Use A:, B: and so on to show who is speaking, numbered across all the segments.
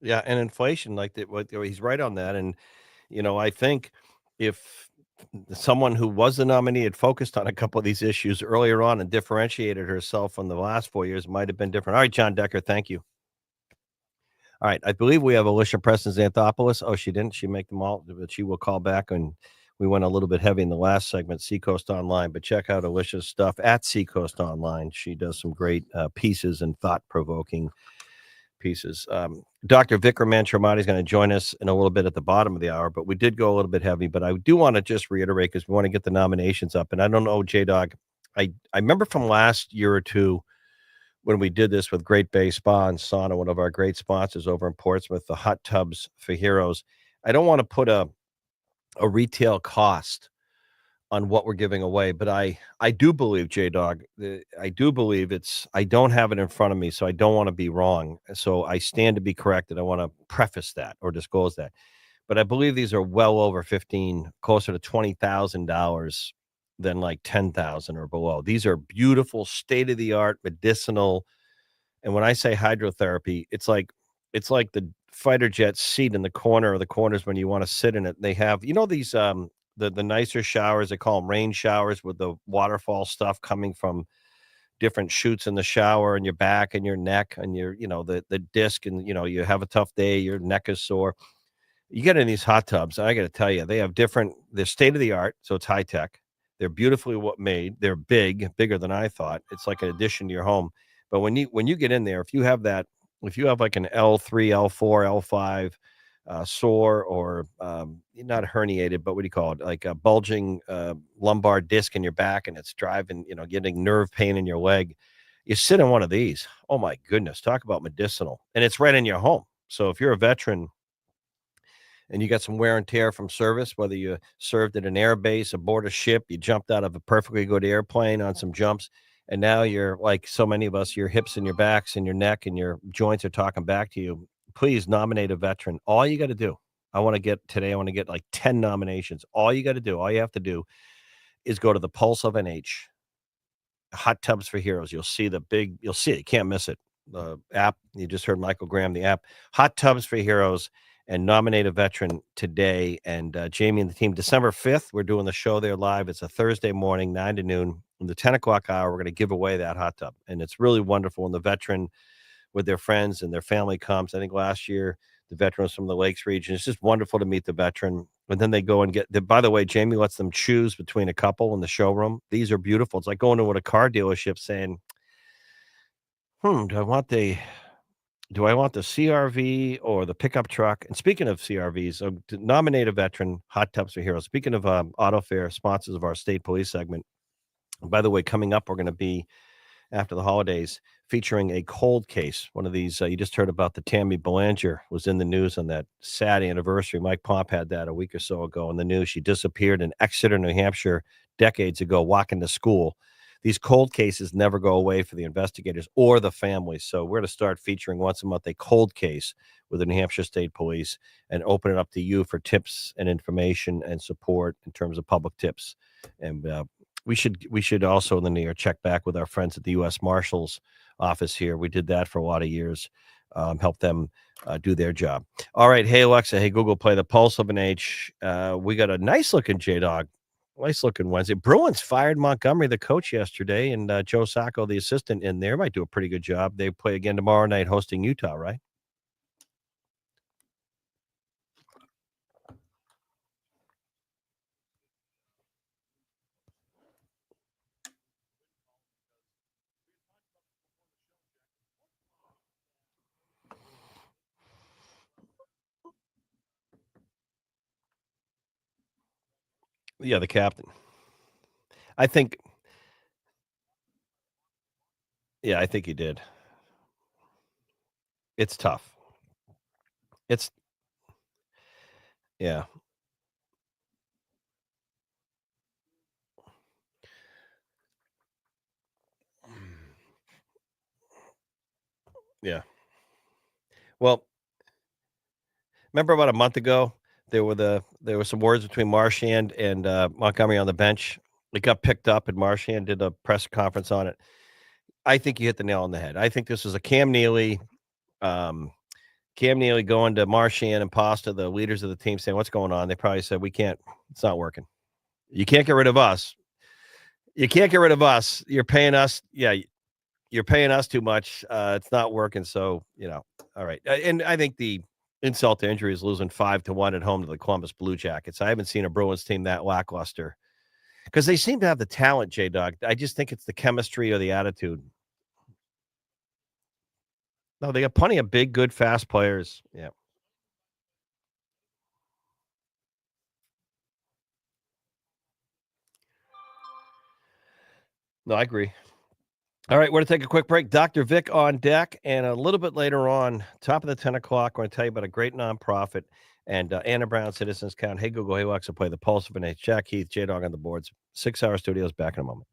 A: Yeah, and inflation, like that, what he's right on that. And I think if someone who was the nominee had focused on a couple of these issues earlier on and differentiated herself from the last 4 years, might have been different. All right, John Decker, thank you. All right, I believe we have Alicia Preston Xanthopoulos. Oh, she didn't. She make them all, but she will call back. And we went a little bit heavy in the last segment, Seacoast Online. But check out Alicia's stuff at Seacoast Online. She does some great pieces and thought provoking pieces. Dr. Vikram Manchramati is going to join us in a little bit at the bottom of the hour, but we did go a little bit heavy. But I do want to just reiterate because we want to get the nominations up. And I don't know, J Dog, I remember from last year or two when we did this with Great Bay Spa and Sauna, one of our great sponsors over in Portsmouth, the hot tubs for heroes. I don't want to put a retail cost on what we're giving away, but I do believe, J Dog, I do believe I don't have it in front of me, so I don't want to be wrong. So I stand to be corrected. I want to preface that or disclose that. But I believe these are well over 15, closer to $20,000 than like 10,000 or below. These are beautiful, state of the art, medicinal. And when I say hydrotherapy, it's like the fighter jet seat in the corner or the corners when you want to sit in it. They have, these the nicer showers, they call them rain showers with the waterfall stuff coming from different shoots in the shower and your back and your neck and your, the disc, and you have a tough day, your neck is sore. You get in these hot tubs, I got to tell you, they're state of the art, so it's high tech. They're beautifully made. They're bigger than I thought. It's like an addition to your home. But when you get in there, if you have like an L3, L4, L5 sore, or you're not herniated, but what do you call it? Like a bulging lumbar disc in your back, and it's driving, getting nerve pain in your leg. You sit in one of these. Oh my goodness, talk about medicinal, and it's right in your home. So if you're a veteran and you got some wear and tear from service, whether you served at an air base, aboard a ship, you jumped out of a perfectly good airplane on some jumps, and now you're like so many of us, your hips and your backs and your neck and your joints are talking back to you. Please nominate a veteran. All you got to do, I want to get like 10 nominations. All you have to do is go to the Pulse of NH, Hot Tubs for Heroes. You'll see it. You can't miss it. The app, you just heard Michael Graham, the app, Hot Tubs for Heroes, and nominate a veteran today. And Jamie and the team, December 5th, we're doing the show there live. It's a Thursday morning, 9 to noon. In the 10 o'clock hour, we're going to give away that hot tub. And it's really wonderful. And the veteran with their friends and their family comes. I think last year, the veterans from the Lakes region. It's just wonderful to meet the veteran. And then they go and by the way, Jamie lets them choose between a couple in the showroom. These are beautiful. It's like going to a car dealership saying, do I want the CRV or the pickup truck? And speaking of CRVs, to nominate a veteran, Hot Tubs for Heroes. Speaking of Auto Fair, sponsors of our state police segment. And by the way, coming up, we're going to be after the holidays featuring a cold case. One of these, you just heard about the Tammy Belanger was in the news on that sad anniversary. Mike Pomp had that a week or so ago in the news. She disappeared in Exeter, New Hampshire, decades ago, walking to school. These cold cases never go away for the investigators or the families. So we're going to start featuring once a month a cold case with the New Hampshire State Police and open it up to you for tips and information and support in terms of public tips. And we should also in the new year check back with our friends at the U.S. Marshals office here. We did that for a lot of years, help them do their job. All right. Hey, Alexa. Hey, Google, play the Pulse of an H. We got a nice looking J-Dog. Nice looking Wednesday. Bruins fired Montgomery, the coach, yesterday, and Joe Sacco, the assistant, in there might do a pretty good job. They play again tomorrow night hosting Utah, right? Yeah, the captain. I think, yeah, I think he did. It's tough. It's, yeah, yeah. Well, remember about a month ago, there were some words between Marchand and Montgomery on the bench. It got picked up, and Marchand did a press conference on it. I think you hit the nail on the head. I think this is a Cam Neely, um, Cam Neely going to Marchand and Pasta, the leaders of the team, saying, "What's going on?" They probably said, "We can't. It's not working. You can't get rid of us. You can't get rid of us. You're paying us. Yeah, you're paying us too much. It's not working. So, all right." And I think the insult to injury is losing 5-1 at home to the Columbus Blue Jackets. I haven't seen a Bruins team that lackluster because they seem to have the talent, J Dog. I just think it's the chemistry or the attitude. No, they got plenty of big, good, fast players. Yeah. No, I agree. All right, we're going to take a quick break. Dr. Vic on deck. And a little bit later on, top of the 10 o'clock, we're going to tell you about a great nonprofit and Anna Brown Citizens Count. Hey, Google. Hey, Alexa, play the Pulse of an Age. Jack Heath, J Dog on the boards. 6 Hour Studios. Back in a moment.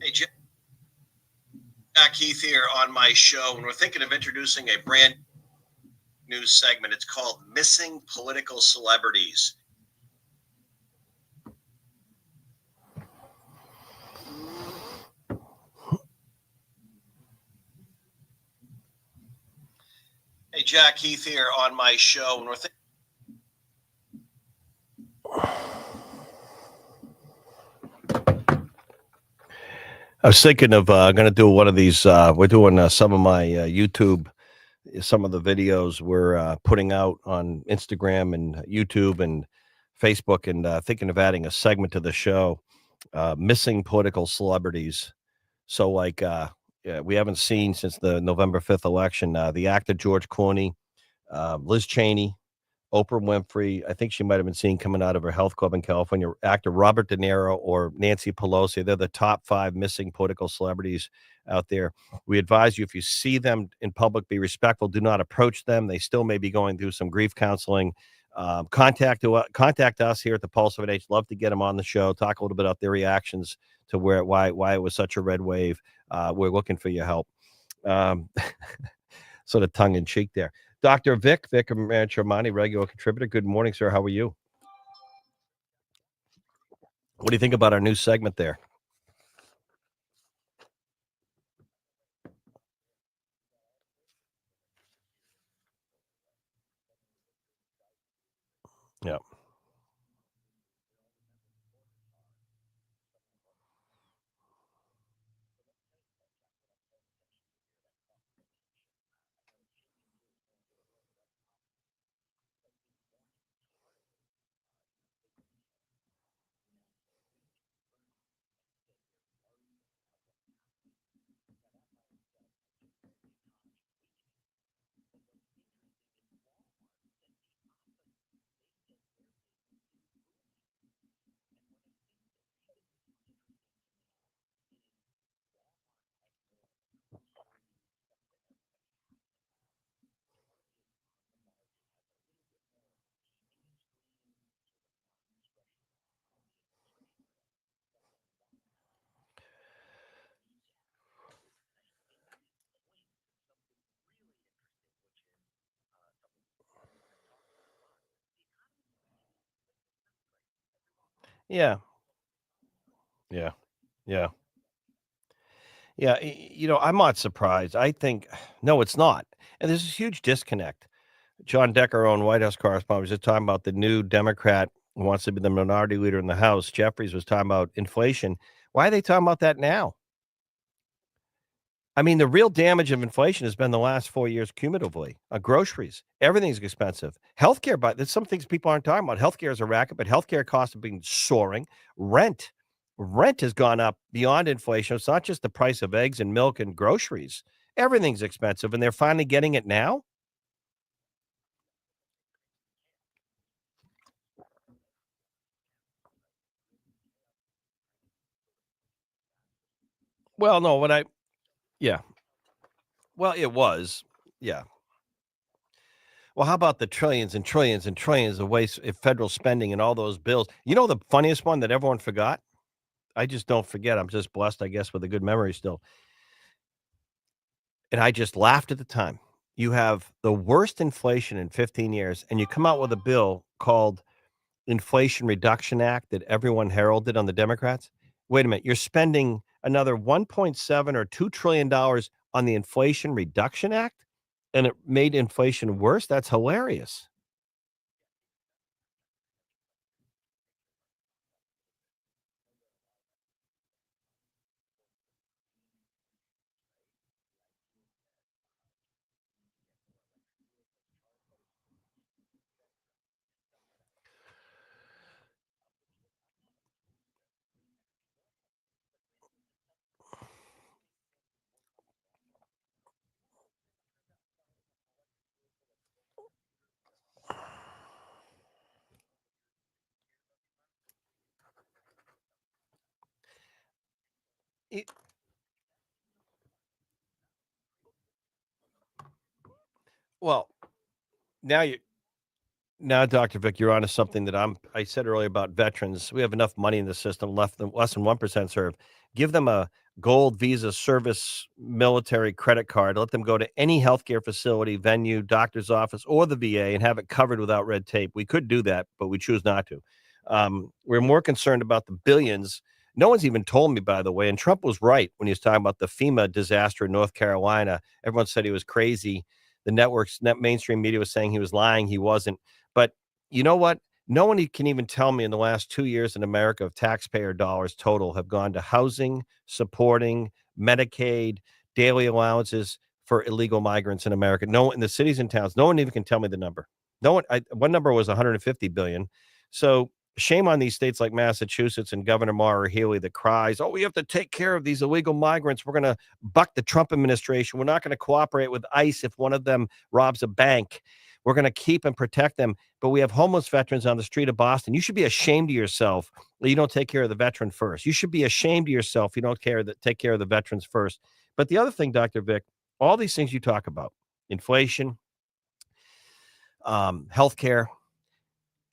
A: Hey, Jack Heath here on my show, and we're thinking of introducing a brand new segment. It's called Missing Political Celebrities. Hey, Jack Heath here on my show, and we're I was thinking of going to do one of these. We're doing some of my YouTube, some of the videos we're putting out on Instagram and YouTube and Facebook, and thinking of adding a segment to the show, missing political celebrities. So, like, yeah, we haven't seen since the November 5th election, the actor George Clooney, Liz Cheney, Oprah Winfrey. I think she might have been seen coming out of her health club in California. Actor Robert De Niro or Nancy Pelosi. They're the top 5 missing political celebrities out there. We advise you, if you see them in public, be respectful. Do not approach them. They still may be going through some grief counseling. contact us here at the Pulse of an Age. Love to get them on the show. Talk a little bit about their reactions to why it was such a red wave. We're looking for your help. Um, sort of tongue in cheek there. Dr. Vic Manchomani, regular contributor. Good morning, sir. How are you? What do you think about our new segment there? Yeah. Yeah. Yeah. Yeah. Yeah. I'm not surprised. I think, no, it's not. And there's this huge disconnect. John Decker, our own White House correspondent, was just talking about the new Democrat who wants to be the minority leader in the House. Jeffries was talking about inflation. Why are they talking about that now? I mean, the real damage of inflation has been the last 4 years cumulatively. Groceries, everything's expensive. Healthcare, but there's some things people aren't talking about. Healthcare is a racket, but healthcare costs have been soaring. Rent, rent has gone up beyond inflation. It's not just the price of eggs and milk and groceries. Everything's expensive, and they're finally getting it now. Well, no, yeah, well, it was, yeah. Well, how about the trillions and trillions and trillions of waste federal spending and all those bills? You know the funniest one that everyone forgot? I just don't forget. I'm just blessed, I guess, with a good memory still. And I just laughed at the time. You have the worst inflation in 15 years, and you come out with a bill called Inflation Reduction Act that everyone heralded on the Democrats. Wait a minute, you're spending another 1.7 or $2 trillion on the Inflation Reduction Act, and it made inflation worse? That's hilarious. It, well, now you Now, Dr. Vic, you're onto something that I said earlier about veterans. We have enough money in the system, less than 1% serve. Give them a gold Visa service military credit card. Let them go to any healthcare facility, venue, doctor's office, or the VA and have it covered without red tape. We could do that, but we choose not to. We're more concerned about the billions. No one's even told me, by the way, and Trump was right when he was talking about the FEMA disaster in North Carolina. Everyone said he was crazy. The mainstream media was saying he was lying. He wasn't. But you know what? No one can even tell me in the last 2 years in America of taxpayer dollars total have gone to housing, supporting Medicaid, daily allowances for illegal migrants in America. No, in the cities and towns, no one even can tell me the number. No one. One number was 150 billion. So shame on these states like Massachusetts and Governor Maura Healey that cries, "Oh, we have to take care of these illegal migrants. We're going to buck the Trump administration. We're not going to cooperate with ICE if one of them robs a bank. We're going to keep and protect them." But we have homeless veterans on the street of Boston. You should be ashamed of yourself that you don't take care of the veteran first. You should be ashamed of yourself you don't take care of the veterans first. But the other thing, Dr. Vic, all these things you talk about, inflation, healthcare,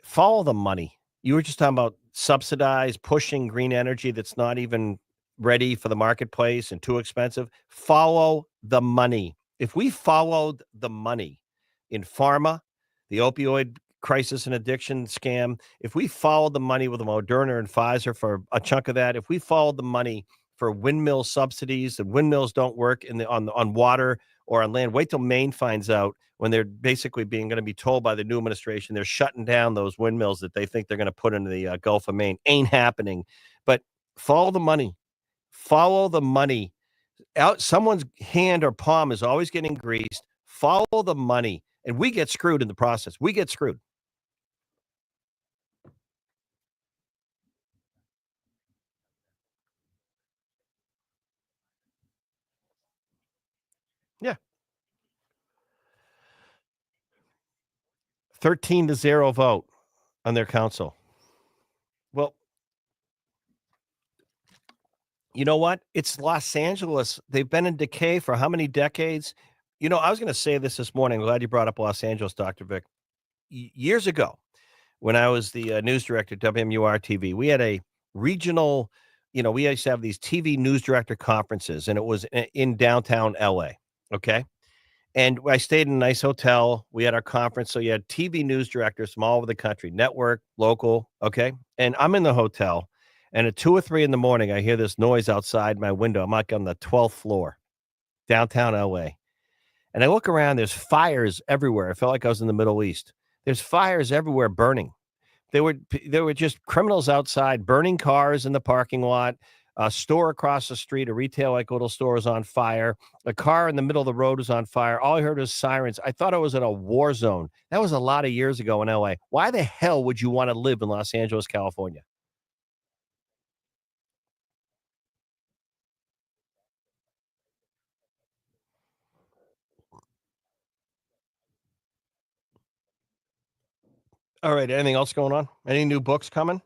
A: follow the money. You were just talking about subsidized pushing green energy that's not even ready for the marketplace and too expensive. Follow the money. If we followed the money in pharma, the opioid crisis and addiction scam, if we followed the money with Moderna and Pfizer for a chunk of that, if we followed the money for windmill subsidies, and windmills don't work in the on water or on land. Wait till Maine finds out when they're basically being going to be told by the new administration they're shutting down those windmills that they think they're going to put into the Gulf of Maine. Ain't happening. But follow the money. Follow the money. Out someone's hand or palm is always getting greased. Follow the money, and we get screwed in the process. We get screwed. Yeah, 13-0 vote on their council. Well, you know what? It's Los Angeles. They've been in decay for how many decades? I was going to say this morning. I'm glad you brought up Los Angeles, Dr. Vic. Years ago, when I was the news director at WMUR TV, we had a regional, we used to have these TV news director conferences, and it was in downtown LA. Okay. And I stayed in a nice hotel. We had our conference. So you had TV news directors from all over the country, network, local. Okay. And I'm in the hotel. And at 2 or 3 in the morning, I hear this noise outside my window. I'm like on the 12th floor, downtown LA. And I look around, there's fires everywhere. I felt like I was in the Middle East. There's fires everywhere burning. There were just criminals outside burning cars in the parking lot. A store across the street, a retail like little store was on fire. A car in the middle of the road was on fire. All I heard was sirens. I thought I was in a war zone. That was a lot of years ago in LA. Why the hell would you want to live in Los Angeles, California? All right. Anything else going on? Any new books coming?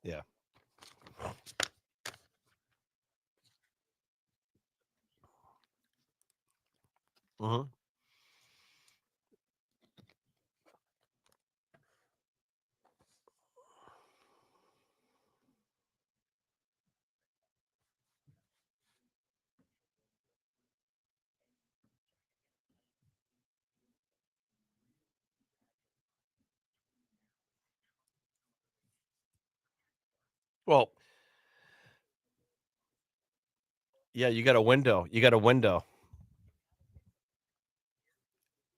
A: Yeah. Hmm. Well, yeah, you got a window. You got a window.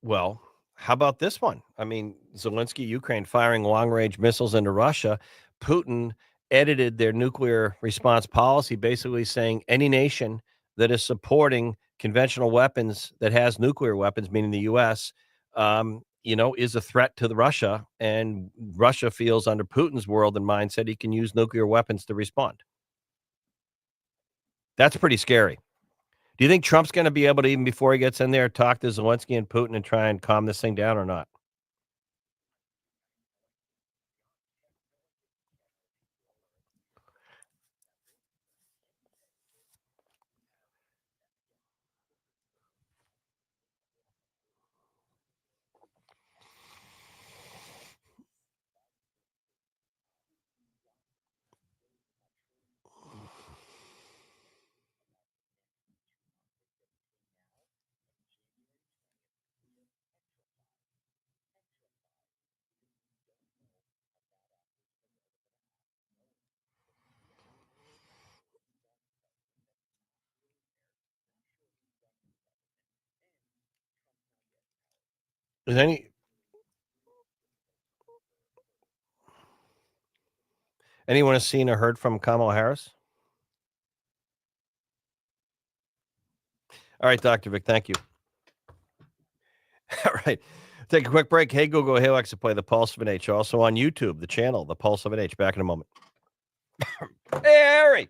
A: Well, how about this one? I mean, Zelensky, Ukraine firing long range missiles into Russia. Putin edited their nuclear response policy, basically saying any nation that is supporting conventional weapons that has nuclear weapons, meaning the U.S., is a threat to Russia. And Russia feels under Putin's world and mindset he can use nuclear weapons to respond. That's pretty scary. Do you think Trump's going to be able to, even before he gets in there, talk to Zelensky and Putin and try and calm this thing down or not? Is anyone has seen or heard from Kamala Harris? All right, Dr. Vic, thank you. All right. Take a quick break. Hey, Google, hey, Alexa, play The Pulse of an H. Also on YouTube, the channel, The Pulse of an H. Back in a moment. Hey, Harry.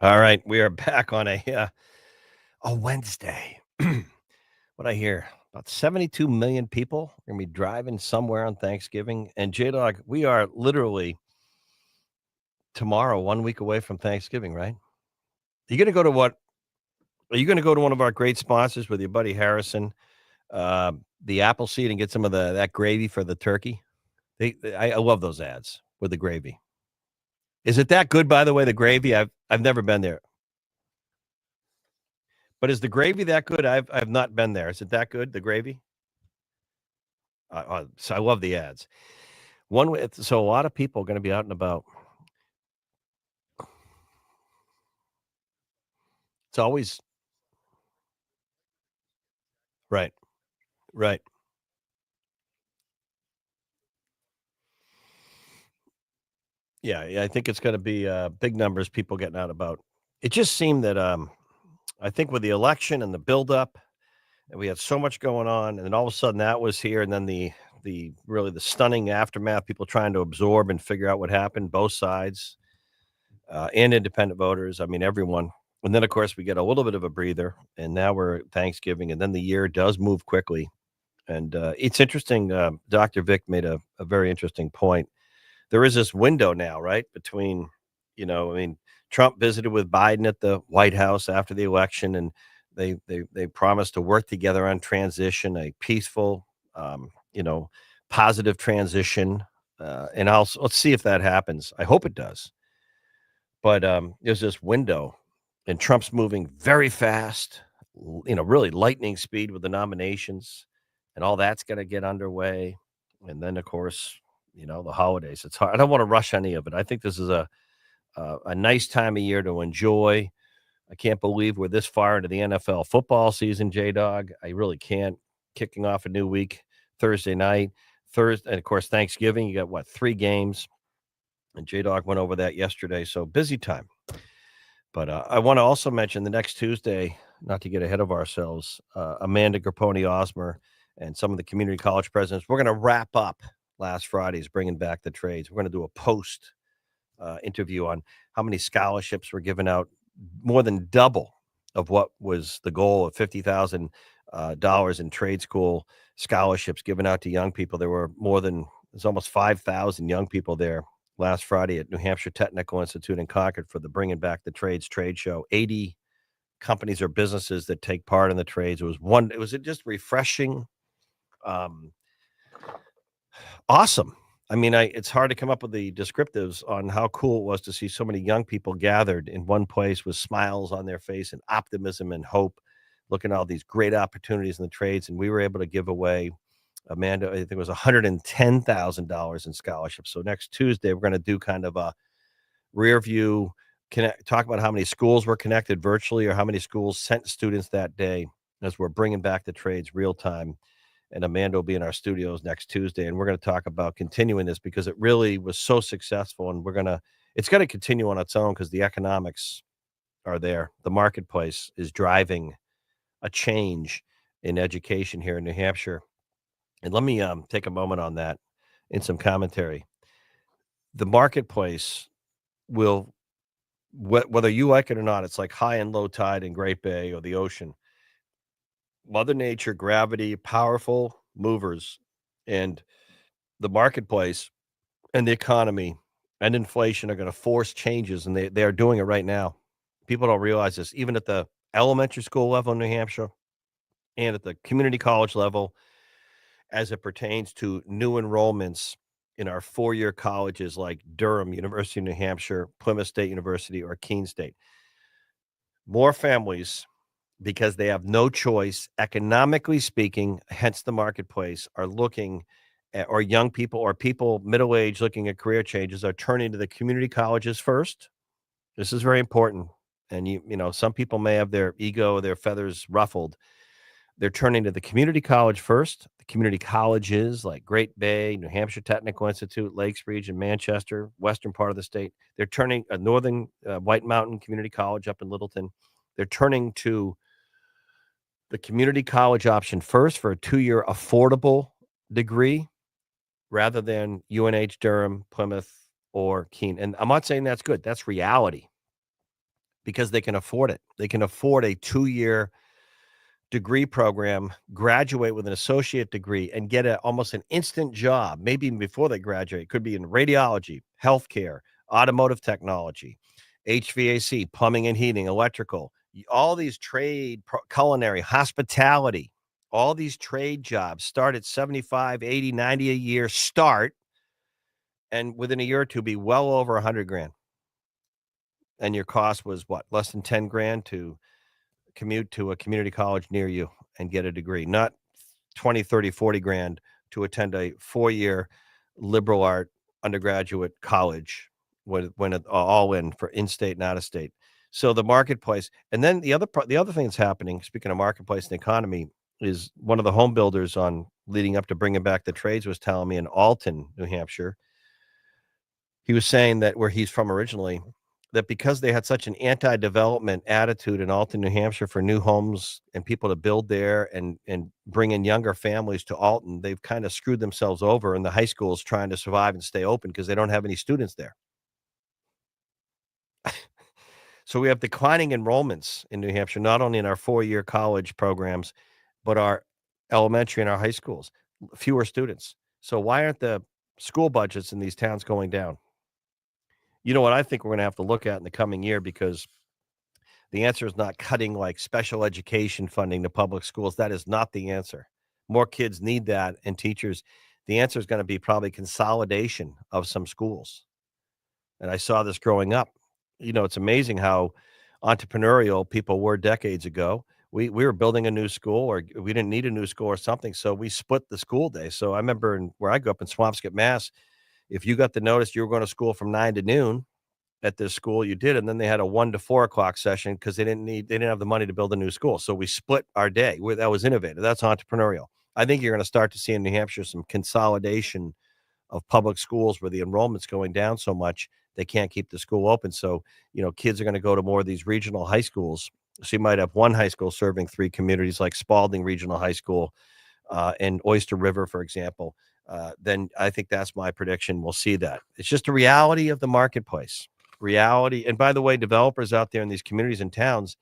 A: All right, we are back on a Wednesday. What I hear, about 72 million people are gonna be driving somewhere on Thanksgiving. And J-Dog, we are literally tomorrow, 1 week away from Thanksgiving, right? You gonna go to what? Are you gonna go to one of our great sponsors with your buddy Harrison, the Appleseed, and get some of that gravy for the turkey? I love those ads with the gravy. Is it that good, by the way, the gravy? I've never been there. But is the gravy that good? I've not been there. Is it that good, the gravy? So I love the ads. One way, so a lot of people are going to be out and about. It's always right, right. Yeah, yeah. I think it's going to be big numbers, people getting out and about. It just seemed that I think with the election and the buildup, and we had so much going on, and then all of a sudden that was here, and then the really the stunning aftermath, people trying to absorb and figure out what happened, both sides. And independent voters. I mean, everyone. And then, of course, we get a little bit of a breather, and now we're at Thanksgiving, and then the year does move quickly. And it's interesting. Dr. Vic made a very interesting point. There is this window now, right? Between, I mean, Trump visited with Biden at the White House after the election, and they promised to work together on transition, a peaceful, positive transition. And let's see if that happens. I hope it does. But, there's this window, and Trump's moving very fast, really lightning speed with the nominations, and all that's gonna get underway. And then, of course, the holidays. It's hard. I don't wanna rush any of it. I think this is a nice time of year to enjoy. I can't believe we're this far into the NFL football season, J-Dog. I really can't. Kicking off a new week Thursday night. Thursday, and, of course, Thanksgiving, you got, what, 3 games? And J-Dog went over that yesterday, so busy time. But, I wanna also mention the next Tuesday, not to get ahead of ourselves, Amanda Grapponi-Osmer and some of the community college presidents, we're gonna wrap up last Friday's Bringing Back the Trades. We're gonna do a post, interview on how many scholarships were given out, more than double of what was the goal of $50,000 dollars in trade school scholarships given out to young people. There were there's almost 5,000 young people there last Friday at New Hampshire Technical Institute in Concord for the Bringing Back the Trades trade show. 80 companies or businesses that take part in the trades. It was just refreshing, um, awesome. I mean, it's hard to come up with the descriptives on how cool it was to see so many young people gathered in one place with smiles on their face and optimism and hope, looking at all these great opportunities in the trades. And we were able to give away, Amanda, I think it was $110,000 in scholarships. So next Tuesday, we're going to do kind of a rear view, talk about how many schools were connected virtually or how many schools sent students that day as we're bringing back the trades real time. And Amanda will be in our studios next Tuesday, and we're going to talk about continuing this because it really was so successful, and it's going to continue on its own because the economics are there. The marketplace is driving a change in education here in New Hampshire. And let me take a moment on that in some commentary. The marketplace will, whether you like it or not, it's like high and low tide in Great Bay or the ocean. Mother Nature, gravity, powerful movers, and the marketplace and the economy and inflation are going to force changes, and they are doing it right now. People don't realize this, even at the elementary school level in New Hampshire and at the community college level, as it pertains to new enrollments in our four-year colleges like Durham, University of New Hampshire, Plymouth State University, or Keene State. More families, because they have no choice, economically speaking, hence the marketplace, are looking at, or young people or people middle age looking at career changes are turning to the community colleges first. This is very important. And some people may have their ego, their feathers ruffled. They're turning to the community college first. The community colleges like Great Bay, New Hampshire Technical Institute, Lakes Region, Manchester, western part of the state. They're turning Northern White Mountain Community College up in Littleton. They're turning to the community college option first for a 2-year affordable degree rather than UNH Durham, Plymouth, or Keene. And I'm not saying that's good. That's reality because they can afford it. They can afford a 2-year degree program, graduate with an associate degree, and get almost an instant job, maybe even before they graduate. It could be in radiology, healthcare, automotive technology, HVAC, plumbing and heating, electrical, all these trade, culinary, hospitality, all these trade jobs start at 75, 80, 90 a year start, and within a year or two be well over 100 grand. And your cost was what? Less than 10 grand to commute to a community college near you and get a degree, not 20, 30, 40 grand to attend a 4-year liberal art undergraduate college when it all in for in-state and out of state. So the marketplace, and then the other thing that's happening, speaking of marketplace and economy, is one of the home builders on leading up to bringing back the trades was telling me in Alton, New Hampshire, he was saying that where he's from originally, that because they had such an anti-development attitude in Alton, New Hampshire for new homes and people to build there and bring in younger families to Alton, they've kind of screwed themselves over, and the high school is trying to survive and stay open because they don't have any students there. So we have declining enrollments in New Hampshire, not only in our 4-year college programs, but our elementary and our high schools, fewer students. So why aren't the school budgets in these towns going down? You know what I think we're going to have to look at in the coming year, because the answer is not cutting like special education funding to public schools. That is not the answer. More kids need that, and teachers. The answer is going to be probably consolidation of some schools. And I saw this growing up. You know, it's amazing how entrepreneurial people were decades ago. We were building a new school, or we didn't need a new school or something, so we split the school day. So I remember where I grew up in Swampscott, Mass, if you got the notice you were going to school from 9 to noon at this school, you did, and then they had a 1 to 4 o'clock session because they didn't have the money to build a new school. So we split our day. That was innovative. That's entrepreneurial. I think you're going to start to see in New Hampshire some consolidation of public schools where the enrollment's going down so much they can't keep the school open. So, you know, kids are going to go to more of these regional high schools. So you might have one high school serving 3 communities like Spalding Regional High School and Oyster River, for example. Then I think that's my prediction. We'll see that. It's just a reality of the marketplace. Reality. And by the way, developers out there in these communities and towns,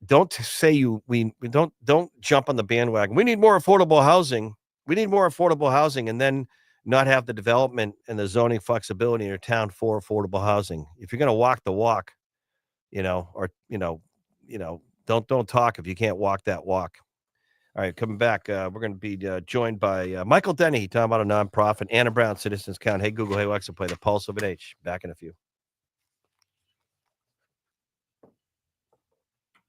A: don't say we don't jump on the bandwagon. We need more affordable housing. We need more affordable housing, and then not have the development and the zoning flexibility in your town for affordable housing. If you're going to walk the walk, don't talk if you can't walk that walk. All right, coming back, we're going to be joined by Michael Denny, talking about a nonprofit. Anna Brown, Citizens Count. Hey, Google. Hey, Alexa, play the Pulse of an H. Back in a few.